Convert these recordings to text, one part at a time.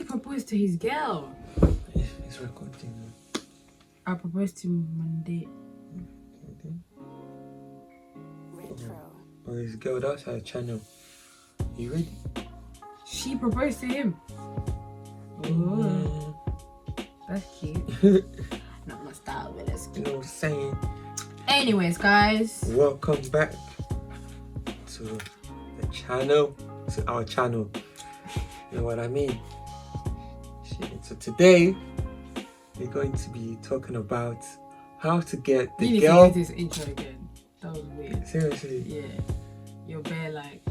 proposed to his girl? It's recording. I proposed to him Monday. Oh, his girl, that's her channel. You ready? She proposed to him. Oh, that's cute. Not my style, but that's You cute. know what I'm saying? Anyways, guys. Welcome back to the channel. To our channel. You know what I mean? Shit. So today, we're going to be talking about how to get the You need girl. to use this intro again. That was weird. Seriously. Yeah. You're bare like.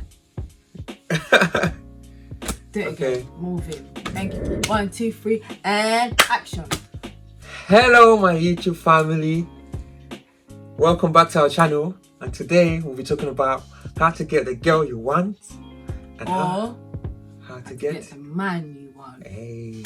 Do it Okay. again. Moving. Thank you. 1, 2, 3, and action. Hello, my YouTube family. Welcome back to our channel. And today we'll be talking about how to get the girl you want and how to Get get. the man you want. Hey,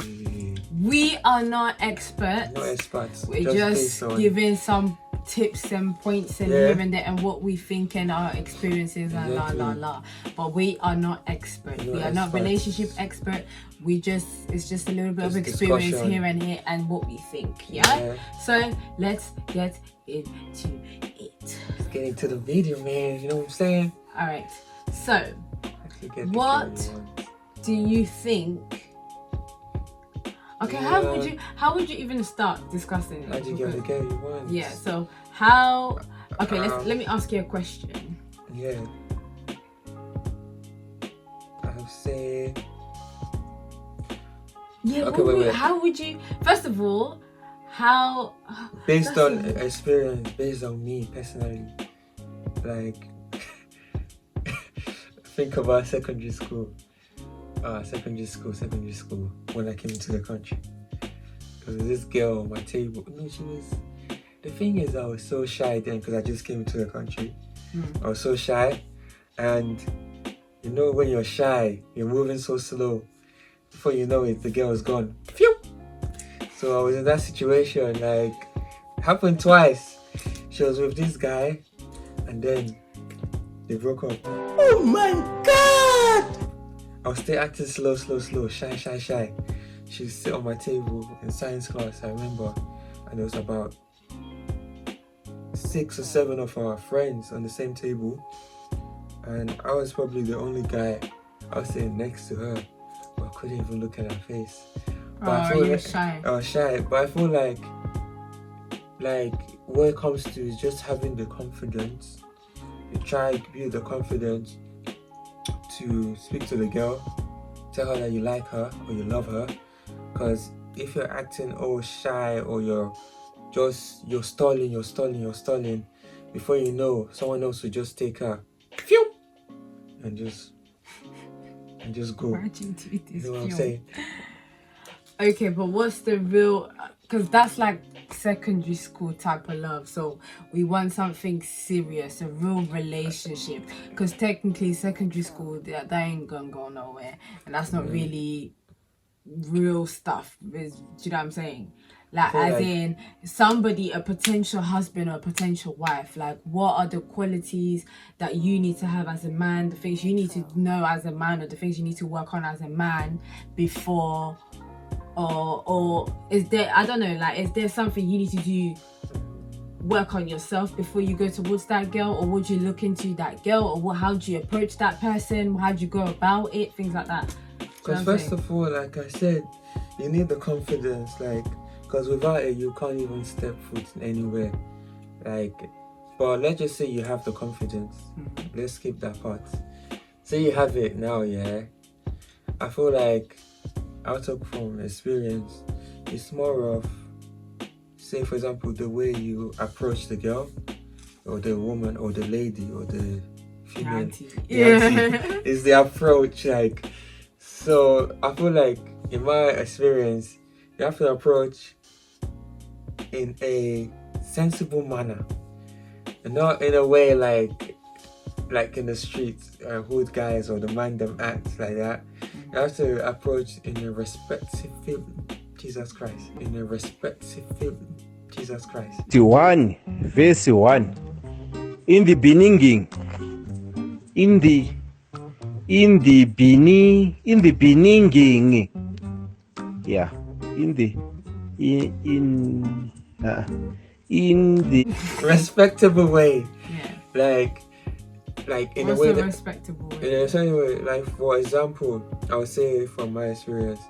We are not experts. no experts. We're based just on- giving some tips and points and Yeah. here and there and what we think and our experiences and la. But we are not experts. No we are not experts. relationship expert. It's just a little bit of Just experience discussion. here and here and what we think. Yeah? So let's get into it. Let's get into the video, man. You know what I'm saying? Alright. So Actually get the What? girl you want. do you think? Okay, how would you even start discussing it? How do you get the girl you want? Yeah, so how okay, let me ask you a question. Yeah. I would say. Yeah, Okay, wait. how would you first of all, how Based That's on a- experience, based on me personally, like think about secondary school when I came into the country. There was this girl on my table. No, she was. The thing is, I was so shy then because I just came into the country. I was so shy, and you know when you're shy, you're moving so slow. Before you know it, the girl is gone. Phew! So I was in that situation, like, happened twice. She was with this guy, and then they broke up. Oh my god! I was still acting slow, shy. She would sit on my table in science class, I remember, and there was about 6 or 7 of our friends on the same table, and I was probably the only guy. I was sitting next to her, but I couldn't even look at her face. But you were shy? I was shy, but I feel like when it comes to just having the confidence, you try to build the confidence to speak to the girl, tell her that you like her or you love her. Because if you're acting all shy or you're stalling, before you know, someone else will just take her, phew, and just go. Imagine to it You is know what I'm film. saying? Okay, but what's the real? Because that's like secondary school type of love. So we want something serious, a real relationship. Because technically, secondary school that ain't gonna go nowhere, and that's not really real stuff. Do you know what I'm saying? Like, feel as like- in somebody, a potential husband or a potential wife. Like, what are the qualities that you need to have as a man? The things you need to know as a man, or the things you need to work on as a man before. Or is there, I don't know, like, is there something you need to do, work on yourself before you go towards that girl? Or would you look into that girl? Or how do you approach that person? How do you go about it? Things like that. Because first of all, like I said, you need the confidence, like, because without it, you can't even step foot anywhere. Like, but let's just say you have the confidence. Let's skip that part. Say you have it now, yeah. I feel like, I'll talk from experience, it's more of, say for example, the way you approach the girl, or the woman, or the lady, or the female. Auntie. The auntie is the approach, like. So I feel like, in my experience, you have to approach in a sensible manner, and not in a way like in the streets, hood guys or the man them act like that. You have to approach in a respectful Jesus Christ. 1 verse 1. In the beginning, in the beginning, yeah, in the respectable way. Yeah. Like in What's a way a that respectable way? in a certain way, like for example, I would say from my experience,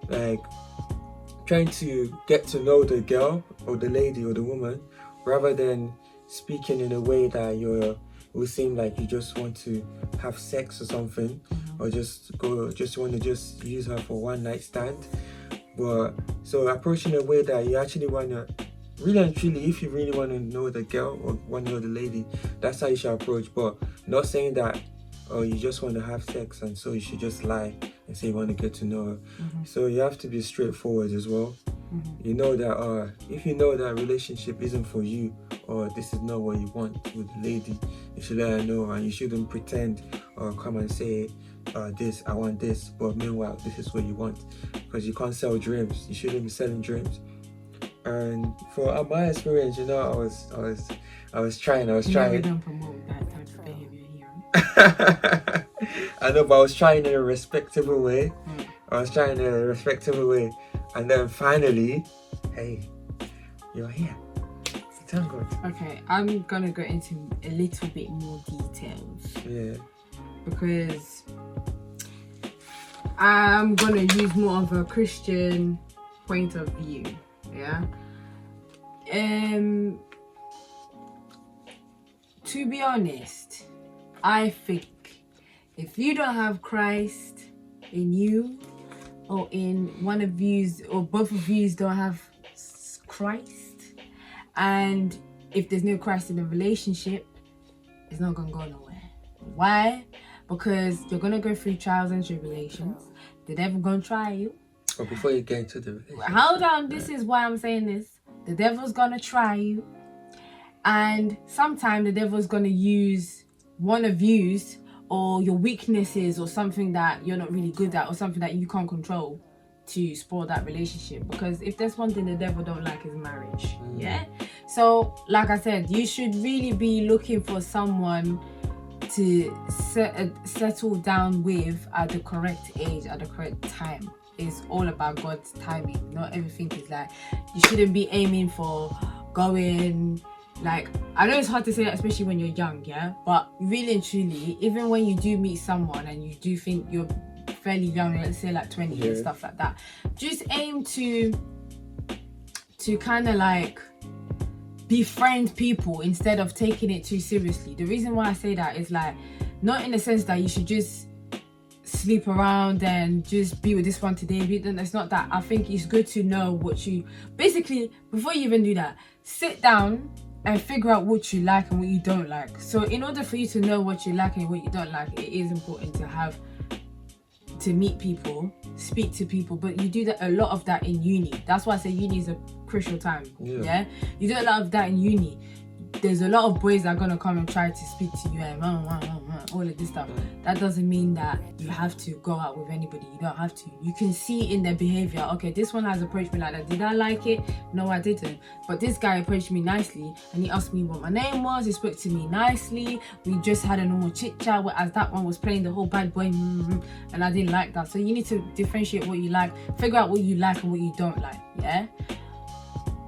like trying to get to know the girl or the lady or the woman rather than speaking in a way that it will seem like you just want to have sex or something, or just want to just use her for one night stand. But so approaching a way that you actually want to really and truly, if you really want to know the girl or want to know the lady, that's how you should approach. But not saying that, oh, you just want to have sex and so you should just lie and say you want to get to know her. So you have to be straightforward as well. You know that if you know that relationship isn't for you, or this is not what you want with the lady, you should let her know, and you shouldn't pretend or come and say this, I want this, but meanwhile this is what you want, because you can't sell dreams. You shouldn't be selling dreams. And for my experience, I was trying. Never don't promote that type of behavior here. I know, but I was trying in a respectable way. And then finally, hey, you're here. Thank God. Okay, I'm gonna go into a little bit more details. Yeah. Because I'm gonna use more of a Christian point of view. Yeah. To be honest, I think if you don't have Christ in you, or in one of you, or both of you don't have Christ, and if there's no Christ in the relationship, it's not gonna go nowhere. Why? Because you're gonna go through trials and tribulations. The devil gonna try you. But before you get into the relationship, hold on, this is why I'm saying this. The devil's gonna try you, and sometimes the devil's gonna use one of you's or your weaknesses or something that you're not really good at or something that you can't control to spoil that relationship. Because if there's one thing the devil don't like, is marriage. Yeah. So like I said, you should really be looking for someone to settle down with at the correct age, at the correct time. It's all about God's timing. Not everything is like, you shouldn't be aiming for going, like, I know it's hard to say that, especially when you're young, yeah, but really and truly, even when you do meet someone and you do think you're fairly young, let's say like 20 and stuff like that, just aim to kind of like befriend people instead of taking it too seriously. The reason why I say that is like, not in the sense that you should just sleep around and just be with this one today. It's not that. I think it's good to know what you, basically, before you even do that, sit down and figure out what you like and what you don't like. So in order for you to know what you like and what you don't like, it is important to meet people, speak to people. But you do that, a lot of that in uni. That's why I say uni is a crucial time. Yeah, you do a lot of that in uni. There's a lot of boys that are gonna come and try to speak to you and all of this stuff. That doesn't mean that you have to go out with anybody. You don't have to. You can see in their behavior, okay, this one has approached me like that. Did I like it? No, I didn't. But this guy approached me nicely and he asked me what my name was. He spoke to me nicely. We just had a normal chit chat, whereas that one was playing the whole bad boy and I didn't like that. So you need to differentiate what you like, figure out what you like and what you don't like. Yeah.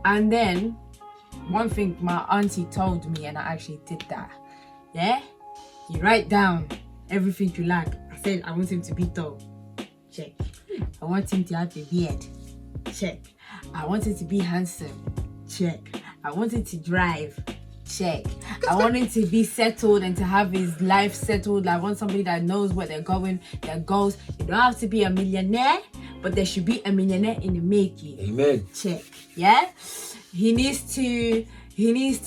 And then one thing my auntie told me, and I actually did that. Yeah? You write down everything you like. I said I want him to be tall. Check. I want him to have a beard. Check. I want him to be handsome. Check. I want him to drive. Check. I want him to be settled and to have his life settled. I want somebody that knows where they're going, their goals. You don't have to be a millionaire, but there should be a millionaire in the making. Amen. Check. Yeah? He needs to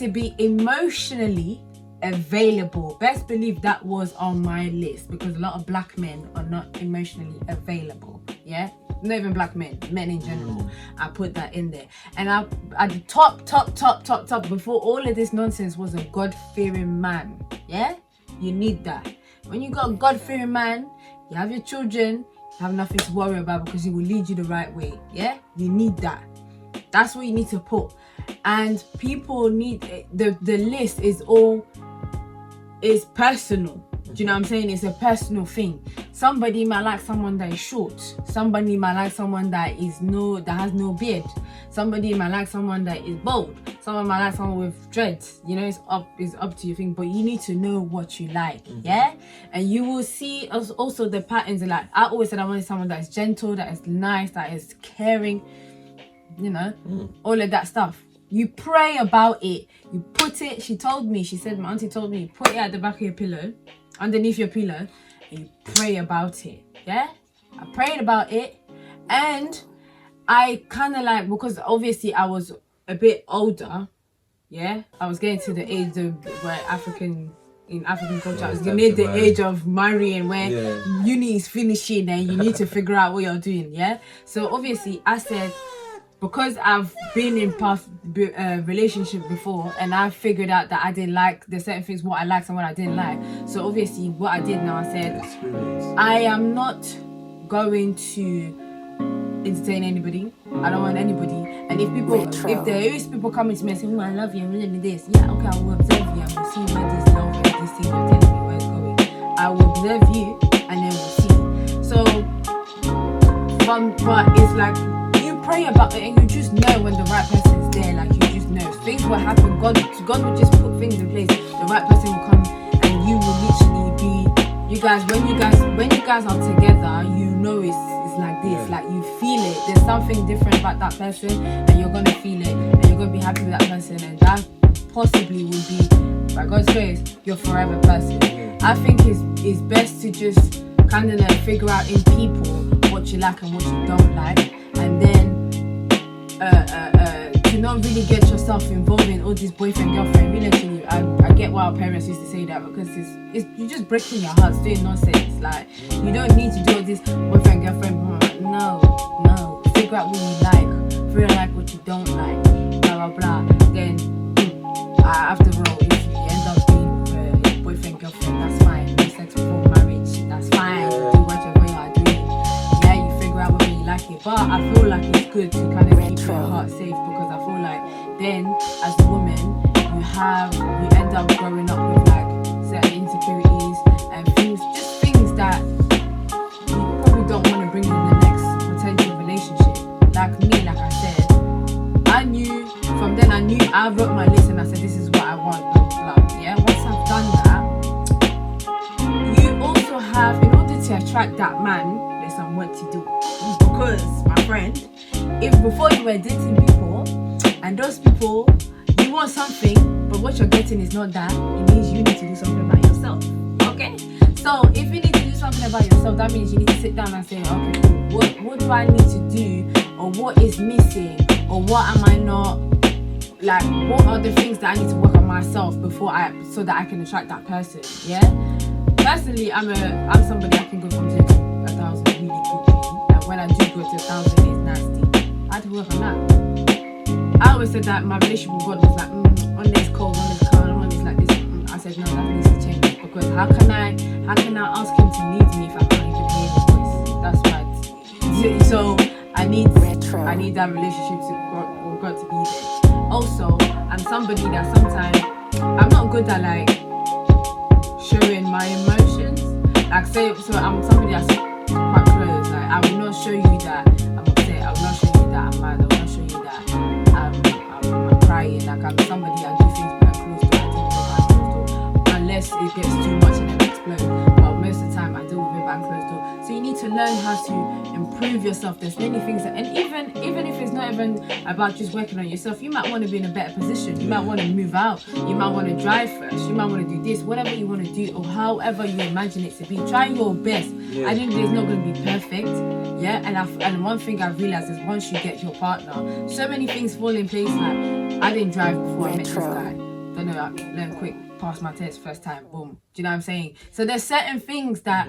be emotionally available. Best believe that was on my list, because a lot of black men are not emotionally available. Yeah, not even black men in general. I put that in there. And at the top before all of this nonsense was a God-fearing man. Yeah, you need that. When you got a God-fearing man, you have your children, you have nothing to worry about, because he will lead you the right way. Yeah, you need that. That's what you need to put. And people need the list is personal. Do you know what I'm saying? It's a personal thing. Somebody might like someone that is short. Somebody might like someone that has no beard. Somebody might like someone that is bald. Someone might like someone with dreads. You know, it's up to your thing. But you need to know what you like, yeah? And you will see also the patterns. Like, I always said I wanted someone that is gentle, that is nice, that is caring, you know, all of that stuff. You pray about it. You put it, she said, my auntie told me, put it at the back of your pillow, underneath your pillow, and you pray about it, yeah? I prayed about it, and I kind of like, because obviously I was a bit older, yeah? I was getting to the age of where in African culture, I was near the age of marrying, where uni is finishing and you need to figure out what you're doing, yeah? So obviously I said, because I've been in past relationship before, and I figured out that I didn't like the certain things, what I liked and what I didn't like. So obviously what I did now, I said, I am not going to entertain anybody. I don't want anybody. And if there is people coming to me and saying, I love you, I'm really this, yeah, okay, I will observe you and we'll see where this love and this thing you're telling me where it's going. I will observe you and then we'll see. So but it's like, pray about it and you just know when the right person is there. Like, you just know things will happen. God will just put things in place. The right person will come and you will literally be, you guys, when you guys are together, you know it's like this. Like, you feel it. There's something different about that person and you're gonna feel it and you're gonna be happy with that person, and that possibly will be, by God's grace, your forever person. I think it's best to just kind of like figure out in people what you like and what you don't like, and then to not really get yourself involved in all this boyfriend girlfriend. Really, I get why our parents used to say that, because it's you're just breaking your heart, doing nonsense. Like, you don't need to do all this boyfriend girlfriend. No, figure out what you like, figure out what you don't like, blah blah blah. Then after all, if you end up being boyfriend girlfriend, that's fine. No sex before marriage, that's fine. Do whatever you are doing. Yeah, you figure out whether you like it. But I feel like it's good to kind of keep your heart safe, because I feel like then as a woman you end up growing up with like certain insecurities and things that you probably don't want to bring in the next potential relationship. Like me, like I said, I wrote my list and I said, this is what I want, blah, blah, yeah. Once I've done that, you also have, in order to attract that man, there's some work to do. Because, my friend, if before you were dating people and those people, you want something, but what you're getting is not that, it means you need to do something about yourself. Okay? So if you need to do something about yourself, that means you need to sit down and say, okay, cool, what do I need to do, or what is missing, or what am I not, like, what are the things that I need to work on myself so that I can attract that person, yeah? Personally, I'm somebody I can go from 0 to 1,000 really quickly. And when I do go to 1,000, it's nasty. I had to work on that. I always said that my relationship with God was like, one day it's cold, one day it's calm, one day it's like this. I said, no, that needs to change, because how can I ask him to lead me if I can't even hear his voice? That's right. So I need that relationship with God to be there. Also, I'm somebody that sometimes I'm not good at like showing my emotions. Like, so I'm somebody that's quite close. Like, I will not show you that I'm upset. I will not show you that I'm mad. I will not show you that I'm crying. Like, I'm somebody that do things behind closed door. I deal with it behind closed door, unless it gets too much and it explodes. But most of the time, I deal with it behind closed door. So you need to learn how to improve yourself. There's many things that, and even if it's not even about just working on yourself, you might want to be in a better position. You might want to move out. You might want to drive first. You might want to do this, whatever you want to do, or however you imagine it to be. Try your best. Yeah. I think it's not going to be perfect. Yeah, and one thing I've realized is once you get your partner, so many things fall in place. Like, I didn't drive before I met this guy. Don't know, I learned quick, passed my test first time, boom. Do you know what I'm saying? So there's certain things that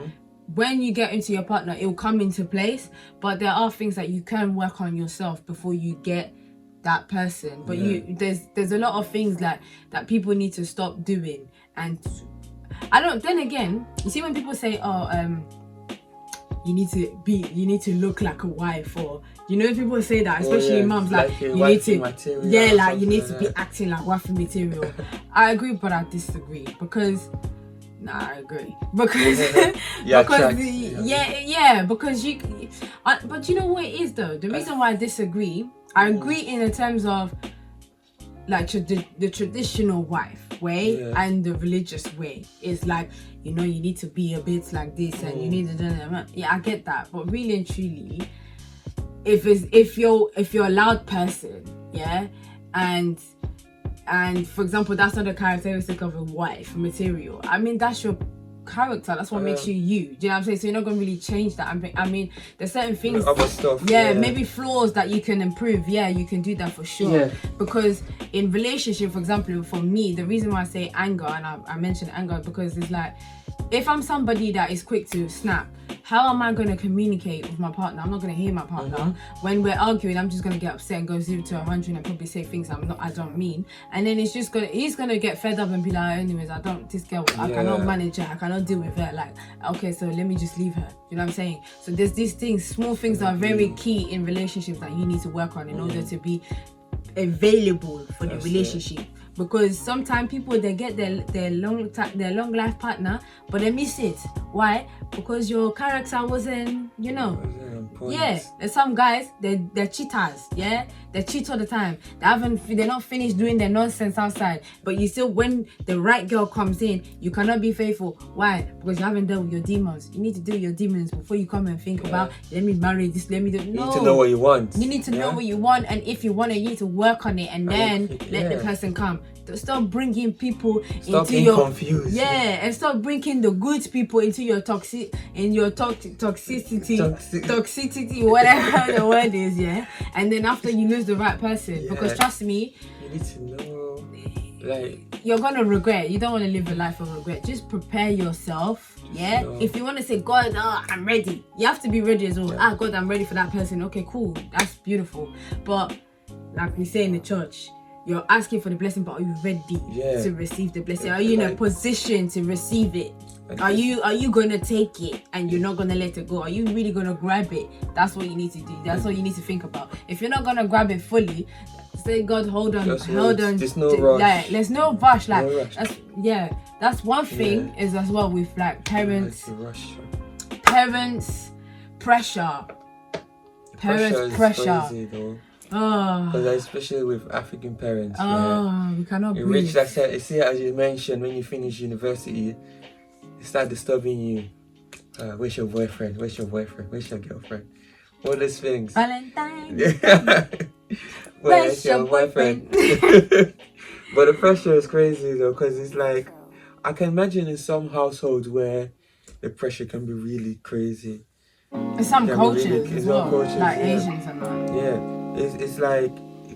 when you get into your partner, it will come into place, but there are things that you can work on yourself before you get that person. But there's a lot of things that people need to stop doing. And then again, you see when people say, you need to look like a wife, or people say that, especially moms, like you need to material, like you need to be acting like wifey material. I agree, but I disagree, because Nah, I agree because Yeah, because attract, because but you know what it is though. The reason why I disagree, I agree in the terms of like the traditional wife way and the religious way is like, you know, you need to be a bit like this and you need to I get that, but really and truly, if you're a loud person, and for example that's not a characteristic of a wife material, I mean that's your character, that's what makes you you. Do you know what I'm saying? So you're not gonna really change that. I mean there's certain things, other stuff, maybe flaws that you can improve, you can do that for sure. Because in relationship, for example, for me, the reason why I say anger, and I mentioned anger because it's like, if I'm somebody that is quick to snap, how am I going to communicate with my partner? I'm not going to hear my partner. When we're arguing, I'm just going to get upset and go 0 to 100 and probably say things I don't mean. And then he's going to get fed up and be like, anyways, this girl, I cannot manage her. I cannot deal with her. Like, okay, so let me just leave her. You know what I'm saying? So there's these things, small things that are very key in relationships that you need to work on in order to be available for the relationship. Because sometimes people, they get their long life partner, but they miss it. Why? Because your character wasn't, you know. There's some guys, they're cheaters. They cheat all the time. They're not finished doing their nonsense outside, but you still, when the right girl comes in, you cannot be faithful. Why? Because you haven't dealt with your demons. You need to deal with your demons before you come and think about, let me marry this, let me do. No. You need to know what you want. You need to know what you want, and if you want it, you need to work on it, and then let the person come. Stop bringing people into your confused. And stop bringing the good people into your toxicity, whatever the word is, and then after you lose the right person, because trust me, you need to know, like, you're gonna regret. You don't want to live a life of regret. Just prepare yourself. If you want to say, God, I'm ready, you have to be ready as well. God, I'm ready for that person. Okay, cool, that's beautiful. But like we say in the church, you're asking for the blessing, but are you ready to receive the blessing? Are you in a position to receive it? Are you gonna take it and you're not gonna let it go? Are you really gonna grab it? That's what you need to do. That's what you need to think about. If you're not gonna grab it fully, say, God, hold on. There's no rush. Like, there's no rush. Like, no rush. That's one thing is as well with like parents. Parents pressure. Crazy, though. Because especially with African parents, we cannot breathe. Reach that set. See, as you mentioned, when you finish university, they start disturbing you. Where's your boyfriend? Where's your boyfriend? Where's your girlfriend? All these things. Valentine. Where's your boyfriend? But the pressure is crazy though, because it's like, I can imagine in some households where the pressure can be really crazy. In some cultures as well, like Asians and that. It's like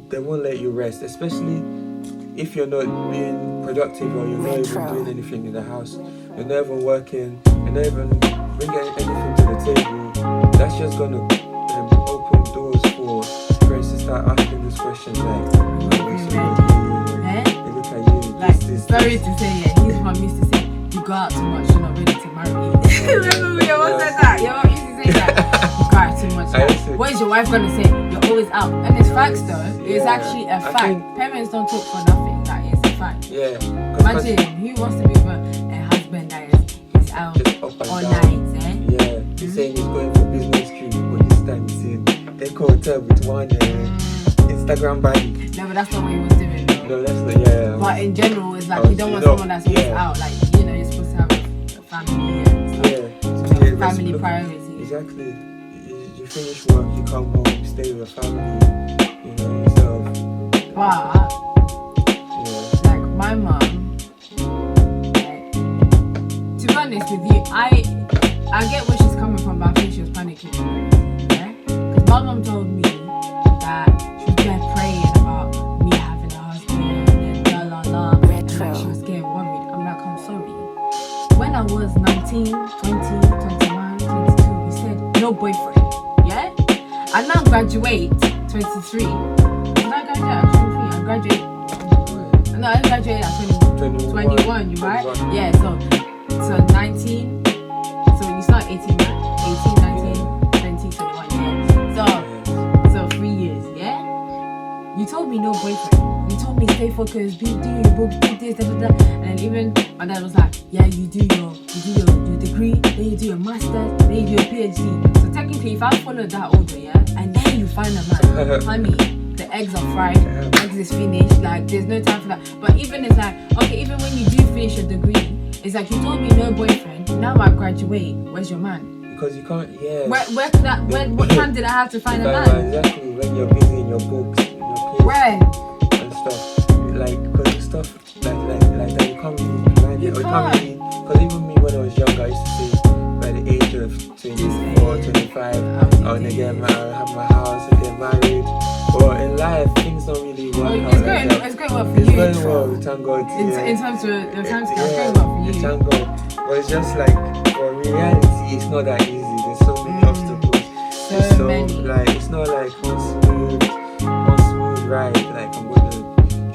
they won't let you rest, especially if you're not being productive or you're not even doing anything in the house. You're not even working, you're not even bringing anything to the table. That's just going to open doors for parents to start asking these questions like, look at you. Like, sorry to say, his mom used to say, you go out too much, you're not ready to marry. Remember your mom said that? Your mom used to say that. You go out too much. Like, what is your wife gonna say? You're always out. And it's facts though. It's actually a fact. Parents don't talk for nothing. That is a fact. Imagine who wants to be with a husband that is out all night, He's saying he's going for business trip, but this time he's in Echo Hotel with one Instagram body. No, but that's not what he was doing. No, that's not, But in general, it's like you don't want someone that's always out. Like, you know, you're supposed to have a family and stuff. Family priority. Exactly. You finish work, you come home, you stay with your family, you know, yourself. But, like my mom, like, to be honest with you, I get where she's coming from, but I think she was panicking. Because my mom told me that she was there praying about me having a husband and and she was getting worried. I'm like, I'm sorry. When I was 19, 20, 21, 22, we said no boyfriend. I now graduate 23. Did I graduate at 23? I graduate. No, I graduated at 21, you right? 21. Yeah, so 19. So you start 18, 19, 20, 21, So 3 years, You told me no boyfriend. You told me stay focused, do your book, do this, da, da, da. And then even my dad was like, yeah, you do your degree, then you do your master, then you do your PhD. So technically, if I followed that order, yeah, and then you find a man, honey, the eggs are fried, eggs is finished, like there's no time for that. But even it's like, okay, even when you do finish your degree, it's like you told me no boyfriend, now I graduate, where's your man? Because you can't, yeah. Where could that, what time did I have to find a man? Exactly, when you're busy in your books, in your PhD. Where? And stuff, like, because the stuff like that, you can't really plan it, or you can't really, because even me when I was younger, I used to say, by the age of 24, 25, I want to get married, have my house, and get married. But in life, things don't really work out like that. It's going well for It's you. going well, thank God. In terms of your time scale, it's going well for you. Thank God. But it's just like, for reality, it's not that easy. There's so many obstacles. So many. Like, it's not like one smooth ride. Like, I'm going to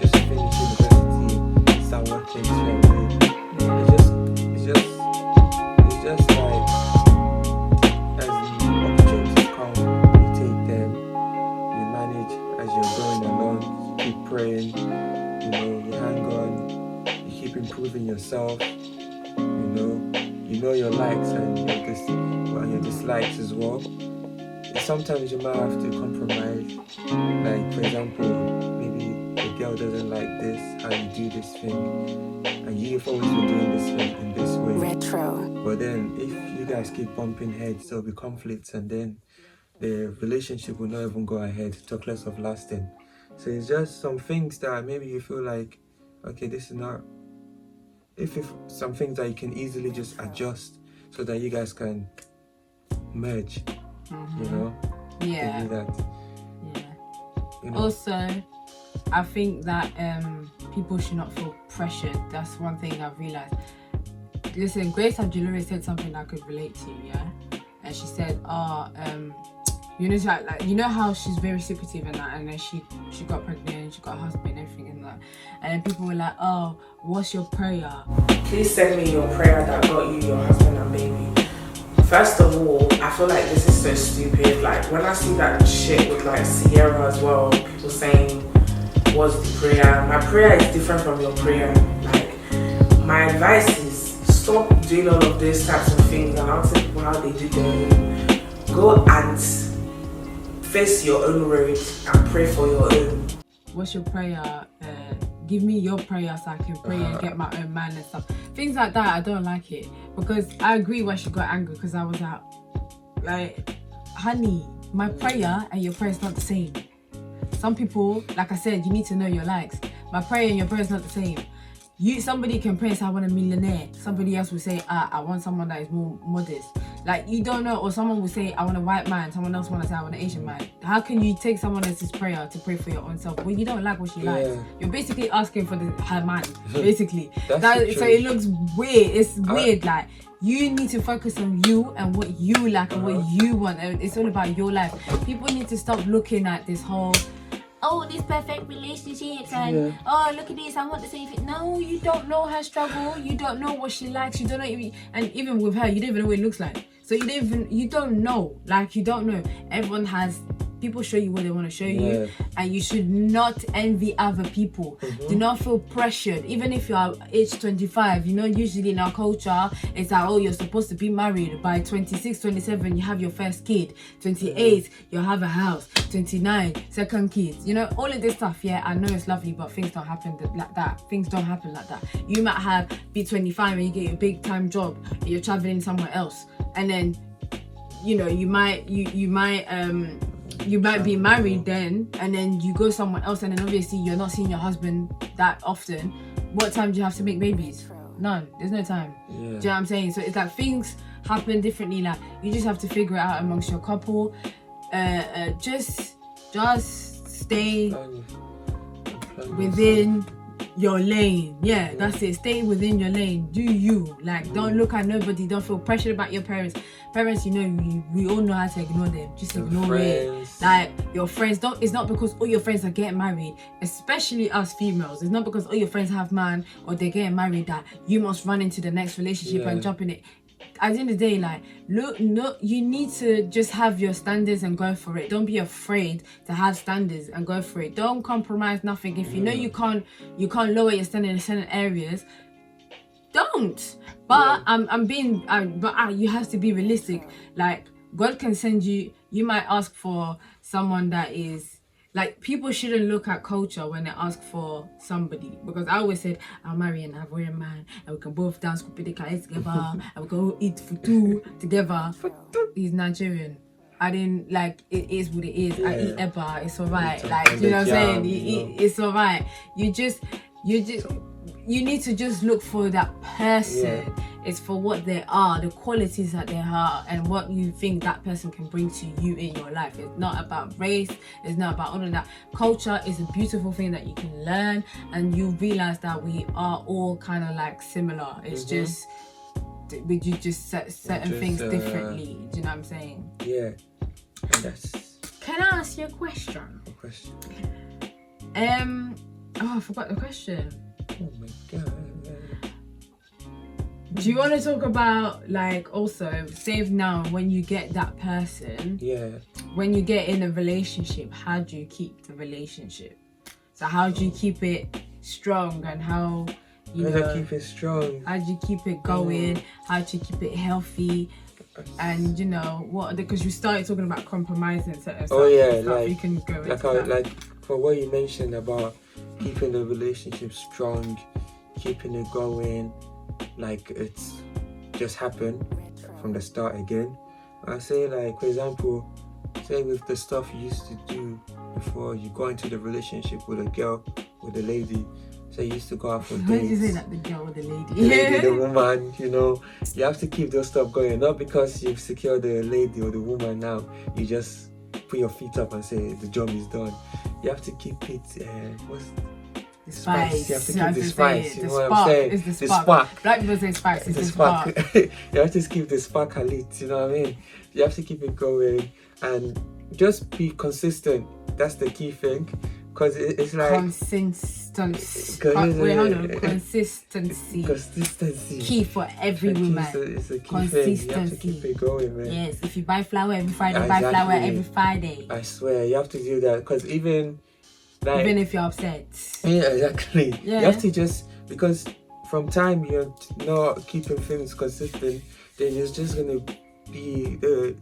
just finish university, start working straight away. It's just like, as the opportunities come, you take them, you manage as you're going along, you keep praying, you hang on, you keep improving yourself, you know your likes and your dislikes as well. And sometimes you might have to compromise, like for example, maybe the girl doesn't like this, how you do this thing, and you've always been doing this thing in this way. Retro. But then if you guys keep bumping heads, there'll be conflicts, and then the relationship will not even go ahead, talk less of lasting. So it's just some things that maybe you feel like, okay, this is not, if some things that you can easily just adjust so that you guys can merge, Yeah. can do that. Yeah. Also, I think that people should not feel pressured. That's one thing I've realized. Listen, Grace Abdullah said something I could relate to, yeah? And she said, you know how she's very secretive and that, and then she got pregnant and she got a husband and everything and that, and then people were like, oh, what's your prayer? Please send me your prayer that got you your husband and baby. First of all, I feel like this is so stupid. Like when I see that shit with like Sierra as well, people saying, what's the prayer? My prayer is different from your prayer. Like my advice is stop doing all of these types of things and I'll tell people how they do their own. Go and face your own road and pray for your own. What's your prayer? Give me your prayer so I can pray and get my own man and stuff. Things like that, I don't like it. Because I agree why she got angry, because I was like, honey, my prayer and your prayer is not the same. Some people, like I said, you need to know your likes. My prayer and your prayer is not the same. Somebody can pray and say, I want a millionaire. Somebody else will say, I want someone that is more modest. Like, you don't know. Or someone will say, I want a white man. Someone else will say, I want an Asian man. How can you take someone else's prayer to pray for your own self? Well, you don't like what she likes. You're basically asking for her man, basically. So it looks weird. It's weird. Like, you need to focus on you and what you like and what you want. It's all about your life. People need to stop looking at this whole, oh, these perfect relationships and oh, look at this, I want the same thing. No, you don't know her struggle. You don't know what she likes. You don't know, and even with her, you don't even know what it looks like. So you don't know. Like, you don't know. Everyone has, people show you what they want to show you, and you should not envy other people. Do not feel pressured. Even if you are age 25, usually in our culture, it's like, oh, you're supposed to be married by 26, 27, you have your first kid. 28, you'll have a house. 29, second kids. All of this stuff, I know it's lovely, but things don't happen like that. Things don't happen like that. You might be 25 and you get your big time job, and you're traveling somewhere else, and then, you might be married then, and then you go somewhere else, and then obviously you're not seeing your husband that often. What time do you have to make babies? None. There's no time. Do you know what I'm saying? So it's like things happen differently. Like, you just have to figure it out amongst your couple. Just stay within your lane. That's it. Stay within your lane. Do you. Like, don't look at nobody. Don't feel pressured about your parents. Parents, we all know how to ignore them. Just ignore it. Like, your friends, it's not because all your friends are getting married, especially us females. It's not because all your friends have man or they're getting married that you must run into the next relationship and jump in it. at the end of the day, like, look, you need to just have your standards and go for it. Don't be afraid to have standards and go for it. Don't compromise nothing. If you know you can't lower your standard in certain areas, don't. But you have to be realistic. Like, God can send you. You might ask for someone that is. Like, people shouldn't look at culture when they ask for somebody, because I always said, I'll marry an Ivorian man and we can both dance kupidika together and we can all eat futu together. He's Nigerian. I didn't, like, it is what it is. I eat eba, it's alright. Like, you know what I'm saying? It's alright. You need to just look for that person. It's for what they are, the qualities that they are, and what you think that person can bring to you in your life. It's not about race. It's not about all of that. Culture is a beautiful thing that you can learn, and you realize that we are all kind of like similar. It's just, we do just set certain things differently. Do you know what I'm saying? Yeah. And that's... Can I ask you a question? A question. I forgot the question. Oh my God. Do you want to talk about, like, also, save now, when you get that person, when you get in a relationship, how do you keep the relationship? So how do you keep it strong, and how do you keep it strong? How do you keep it going? How do you keep it healthy? And, you know, because you started talking about compromising certain stuff. Like, you can go into that. Like, for what you mentioned about keeping the relationship strong, keeping it going, like it's just happened from the start again. I say, like, for example, say with the stuff you used to do before you go into the relationship with a girl, with a lady. Say you used to go out for dates. Why did you say that, the girl with the lady? The lady, the woman, you know, you have to keep those stuff going. Not because you've secured the lady or the woman now, you just put your feet up and say the job is done. You have to keep it, the spice. You have to keep the spice. You know what I'm saying? It's the spark. Black people say spice. It's the spark. You have to keep the spark lit. You know what I mean? You have to keep it going and just be consistent. That's the key thing, because it's like consistency. Wait, hold on. Consistency. Key for every woman. It's a key consistency. Thing. You have to keep it going, man. Yes. If you buy flour every Friday, buy flour every Friday. I swear, you have to do that, because even if you're upset. Yeah, exactly. Yeah. You have to just, because from time you're not keeping things consistent, then it's just gonna be the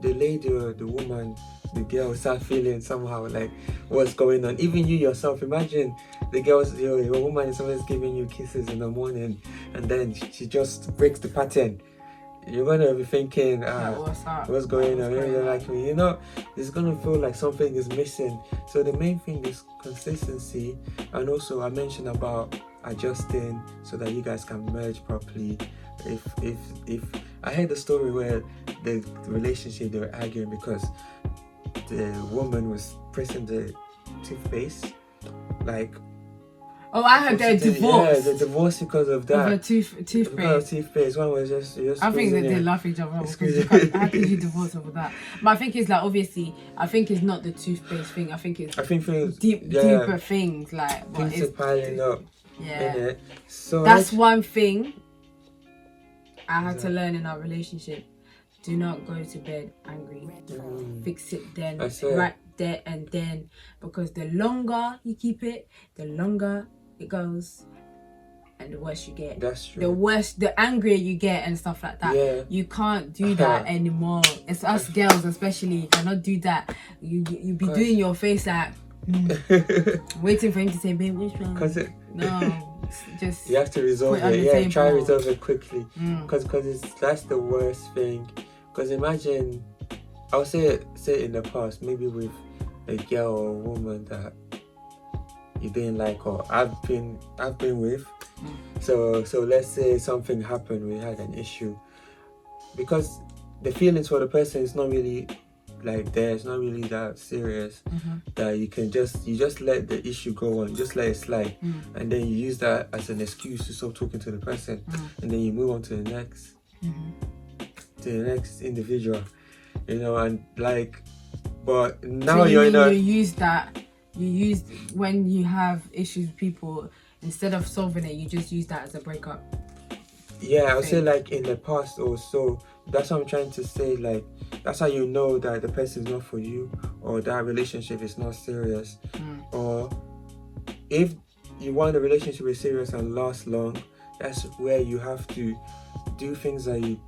lady or the woman, the girl start feeling somehow like what's going on. Even you yourself, imagine the girl's your woman is always giving you kisses in the morning, and then she just breaks the pattern. You're gonna be thinking, what's going on? You're like me, you know, it's gonna feel like something is missing. So the main thing is consistency, and also I mentioned about adjusting so that you guys can merge properly. If I heard the story where the relationship, they were arguing because the woman was pressing the toothpaste, like. Oh, I heard they're divorced. Yeah, they're divorced because of that. Of toothpaste. Because of toothpaste. One was just I think that they love each other. How can you divorce over that? But I think it's like, obviously, I think it's not the toothpaste thing. I think things, deeper things, like things are piling up. Yeah. So that's one thing I had to learn in our relationship. Do not go to bed angry. Fix it then, right there and then, because the longer you keep it, the longer it goes, and the worse you get. That's true. The worse, the angrier you get and stuff like that. Yeah. You can't do that anymore. It's us girls especially. You cannot do that. You be doing your face like waiting for him to say, babe, which one? No, just you have to resolve it. Yeah, try to resolve it quickly. Because that's the worst thing. Because imagine, I'll say it in the past, maybe with a girl or a woman that you didn't like, or I've been with. So let's say something happened, we had an issue, because the feelings for the person is not really like there, it's not really that serious, that you just let the issue go on, just let it slide, and then you use that as an excuse to stop talking to the person, and then you move on to the next individual, you know, and like, but now you used when you have issues with people, instead of solving it, you just use that as a breakup. Yeah, I would say thing. like in the past or so. That's what I'm trying to say. Like that's how you know that the person is not for you, or that relationship is not serious, or if you want the relationship to be serious and last long, that's where you have to do things that you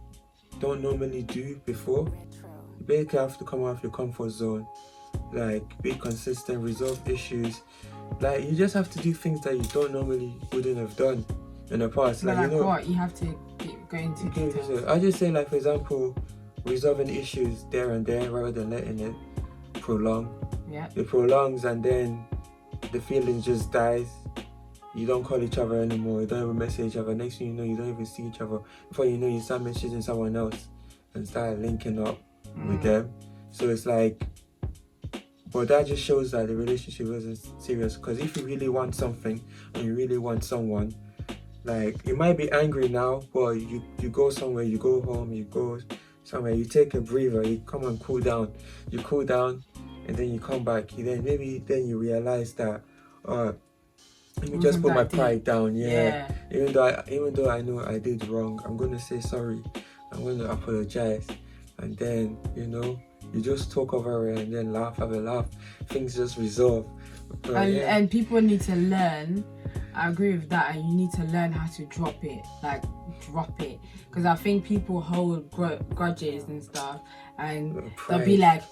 don't normally do before. You basically have to come out of your comfort zone, like be consistent, resolve issues. Like you just have to do things that you don't normally wouldn't have done in the past. But Like like what? You have to go into okay, details. so I just say like for example, resolving issues there and there rather than letting it prolong. Yeah. It prolongs and then the feeling just dies. You don't call each other anymore, you don't even message each other. Next thing you know, you don't even see each other. Before you know, you start messaging someone else and start linking up with them. So it's like, but that just shows that the relationship wasn't serious. Because if you really want something and you really want someone, like you might be angry now, but you go somewhere, you go home, you go somewhere, you take a breather, you come and cool down. You cool down and then you come back. Then you realize that let me just put my pride down. Yeah. Even though I know I did wrong, I'm gonna say sorry. I'm gonna apologize, and then you just talk over it and then have a laugh. Things just resolve. But, And people need to learn. I agree with that, and you need to learn how to drop it. Because I think people hold grudges and stuff, and they'll be like,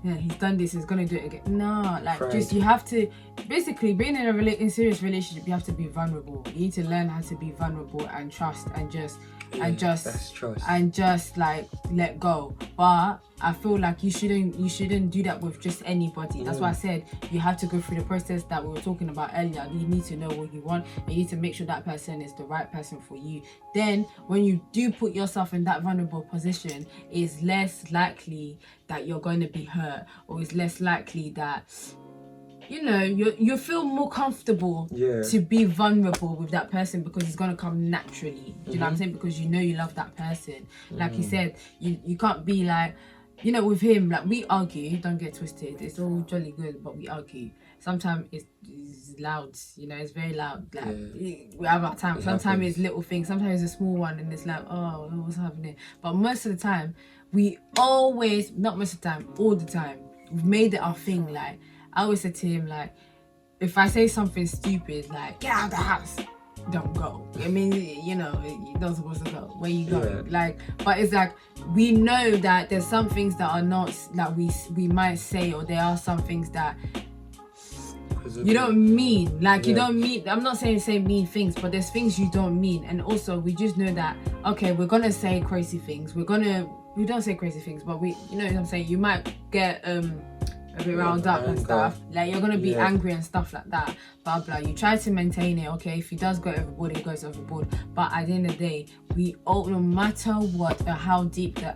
yeah, he's done this, he's gonna do it again. No, like Pride. you have to, basically being in a serious relationship, you have to be vulnerable. You need to learn how to be vulnerable and trust and just that's trust. and just like let go. But I feel like you shouldn't do that with just anybody. That's why I said you have to go through the process that we were talking about earlier. You need to know what you want, and you need to make sure that person is the right person for you. Then when you do put yourself in that vulnerable position, it's less likely that you're going to be hurt, or it's less likely that you feel more comfortable to be vulnerable with that person, because it's going to come naturally. Do you know what I'm saying? Because you love that person. Like you said, you can't be like, with him, like we argue, don't get twisted, it's all jolly good, but we argue. Sometimes it's loud, it's very loud. Like we have our time. Sometimes it's little things, sometimes it's a small one, and it's like, oh, what's happening? But most of the time, all the time, we've made it our thing. Like I always said to him, like, if I say something stupid, like, get out of the house, don't go. I mean, you're not supposed to go. Where you going? Like, but it's like, we know that there's some things that are not, that we might say, or there are some things that you don't mean. Like, you don't mean, I'm not saying say mean things, but there's things you don't mean. And also, we just know that, okay, we're going to say crazy things. We don't say crazy things, but you know what I'm saying? You might get, a bit round up and stuff, like you're gonna be angry and stuff like that, blah blah. You try to maintain it. Okay, if he does go overboard, he goes overboard, but at the end of the day, we all, no matter what or how deep the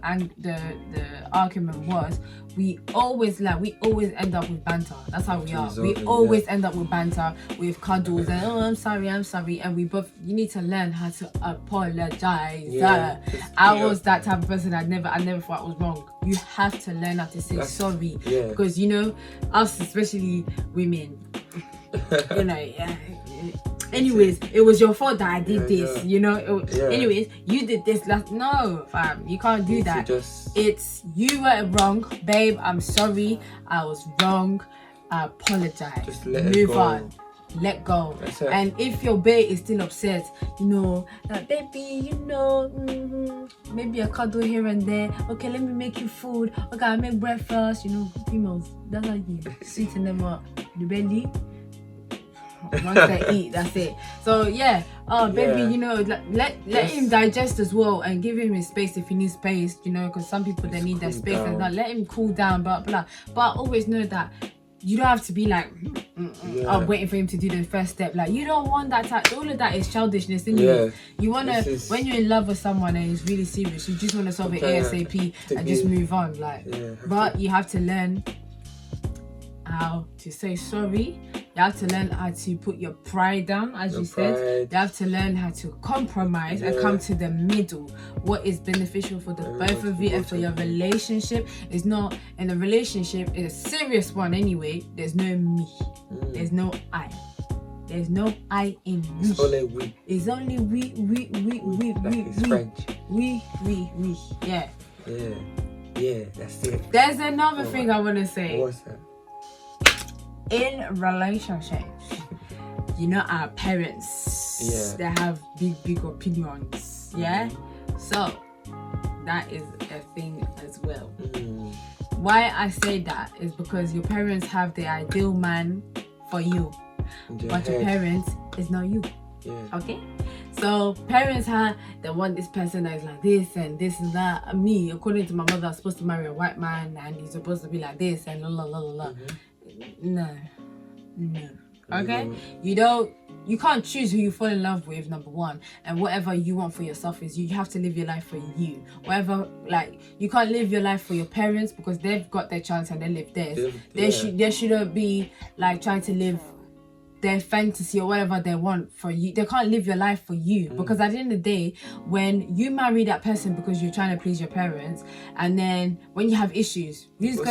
argument was, we always end up with banter. That's how we are. We always end up with banter, with cuddles and I'm sorry, and you need to learn how to apologize. I was that type of person. I never thought I was wrong. You have to learn how to say sorry, because us, especially women, anyways, it was your fault that I did this. Anyways, you did this no, fam, you can't do that. It's you were wrong, babe, I'm sorry, I was wrong, I apologize. Just let go. And if your babe is still upset, like, baby, maybe a cuddle here and there. Okay, let me make you food. Okay, I make breakfast. Females, that's how you sweeten them up. The belly, once they eat, that's it. So baby, let him digest as well, and give him his space if he needs space. Because some people, they need their space and that. Let him cool down, blah blah. But always know that you don't have to be like waiting for him to do the first step. Like, you don't want that type. All of that is childishness, isn't it? You want to, when you're in love with someone and it's really serious, you just want to solve it ASAP and just move on. But you have to learn how to say sorry. You have to learn how to put your pride down, as you said. You have to learn how to compromise and come to the middle. What is beneficial for the both of you and for your relationship is not, in a relationship, it's a serious one anyway, there's no me. There's no I. There's no I in we. It's only we. It's only we. Like it's French. We. Yeah. Yeah, that's it. There's another thing I want to say. What's that? In relationships, you know, our parents, they have big opinions. Yeah. So that is a thing as well. Why I say that is because your parents have the ideal man for you, but your parents is not you. Okay, so parents they want this person that is like this and this and that. Me, according to my mother, I'm supposed to marry a white man and he's supposed to be like this and la la la la. No. Okay, you can't choose who you fall in love with, number one, and whatever you want for yourself is you have to live your life for you. Whatever, like, you can't live your life for your parents because they've got their chance and they live theirs. They shouldn't be like trying to live their fantasy or whatever they want for you. They can't live your life for you because at the end of the day, when you marry that person because you're trying to please your parents, and then when you have issues, who's it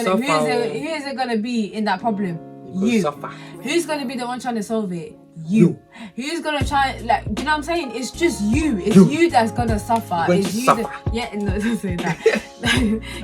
gonna be in that problem? You. Who's gonna be the one trying to solve it? You. Who's gonna try, like, do you know what I'm saying? It's just you. It's you that's gonna suffer. It's you that, don't say that.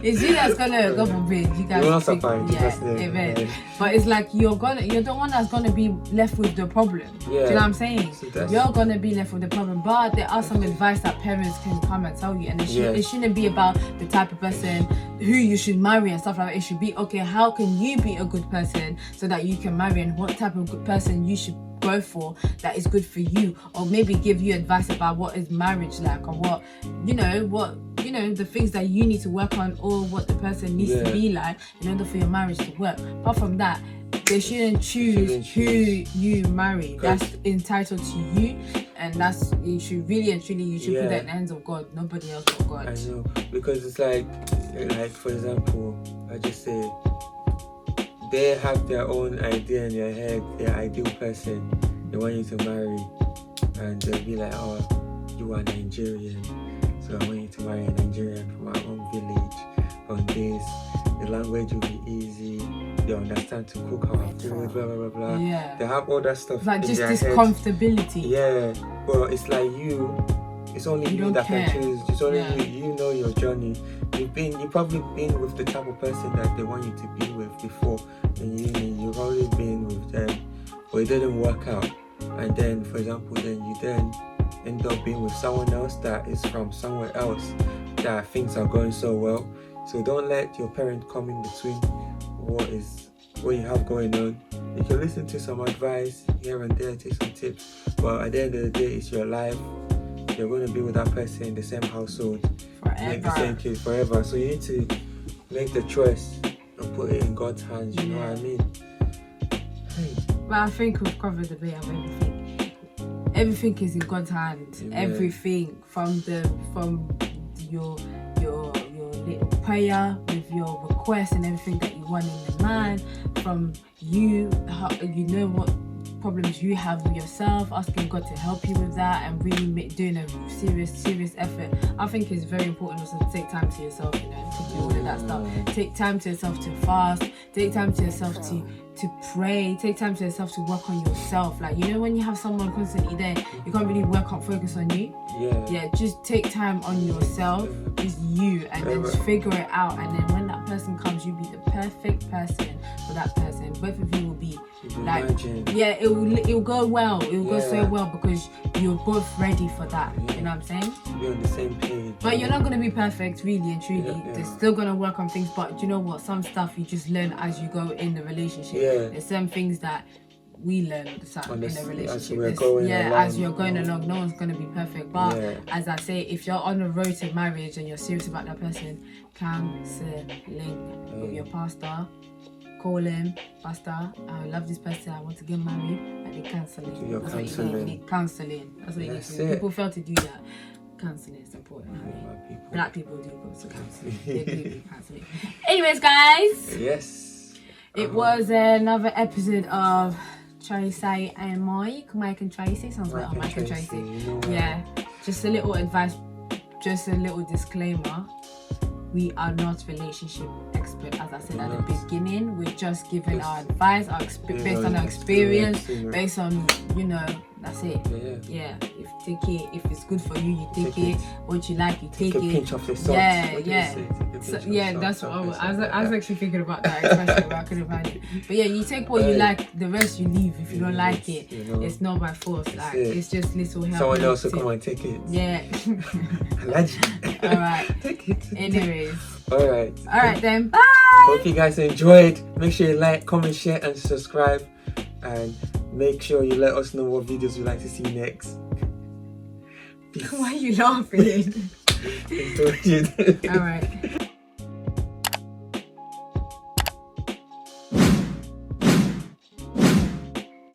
It's you that's gonna go forbid. You guys amen. But it's like you're the one that's gonna be left with the problem. Do you know what I'm saying? So you're gonna be left with the problem. But there are some advice that parents can come and tell you, and it shouldn't be about the type of person who you should marry and stuff like that. It should be, okay, how can you be a good person so that you can marry, and what type of good person you should go for that is good for you, or maybe give you advice about what is marriage like, or what the things that you need to work on, or what the person needs to be like in order for your marriage to work. Apart from that, they shouldn't choose who you marry. That's entitled to you, and that's, you should really and truly put that in the hands of God, nobody else but God. I know, because it's like for example, I just say they have their own idea in their head, their ideal person they want you to marry, and they'll be like, oh, you are Nigerian, so I want you to marry a Nigerian from our own village, from this, the language will be easy, they understand to cook our food, blah blah blah blah. They have all that stuff. It's like in just their this head. comfortability. But it's like it's only you that can choose. It's only you know your journey. You've probably been with the type of person that they want you to be with before, and you've already been with them, but it didn't work out. And then, for example, you end up being with someone else that is from somewhere else that things are going so well. So don't let your parent come in between what you have going on. You can listen to some advice here and there, take some tips, but at the end of the day, it's your life. You're going to be with that person in the same household, make the same kids forever. So you need to make the choice and put it in God's hands. You know what I mean? But I think we've covered a bit of everything. Everything is in God's hands. Amen. Everything from your little prayer with your request and everything that you want in the man, from you know what problems you have with yourself, asking God to help you with that, and really doing a serious effort. I think it's very important also to take time to yourself, to do all of that stuff. Take time to yourself to fast, take time to yourself to pray, take time to yourself to work on yourself. Like, when you have someone constantly there, you can't really focus on you. Just take time on yourself, just you, and then just figure it out. And then when that person comes, you'll be the perfect person for that person. Both of you will be like, it will go well. It will go so well because you're both ready for that. You know what I'm saying? Be on the same page. But you're not gonna be perfect, really and truly. They're still gonna work on things. But you know what? Some stuff you just learn as you go in the relationship. There's some things that we learn in the relationship. As you're going along, no one's gonna be perfect. But as I say, if you're on the road to marriage and you're serious about that person, counseling with your pastor. Call him, Pastor, I love this person, I want to get married, and they counseling. That's what you need. Counseling. That's what you need. People fail to do that. Counseling is important. Black people do go to counseling. They do counseling. Anyways, guys. Yes. It was another episode of Tracy and Mike and Tracy. Sounds better, Mike and Tracy. Just a little advice, just a little disclaimer. We are not relationship experts. but as I said at the beginning, we're just giving our advice, based on our experience, based on, you know, that's it. Yeah. If it's good for you, you take it. What you like, you take it. Pinch off your socks. That's what I was actually thinking about that, especially when I couldn't find it. But yeah, you take what you like, the rest you leave. If you don't like it, it's not by force. Like it's just little help. Someone else will come and take it. Yeah. Alright. Take it. Anyways. Alright Then. Bye. Hope you guys enjoyed. Make sure you like, comment, share, and subscribe. And make sure you let us know what videos you'd like to see next. Peace. Why are you laughing? Alright.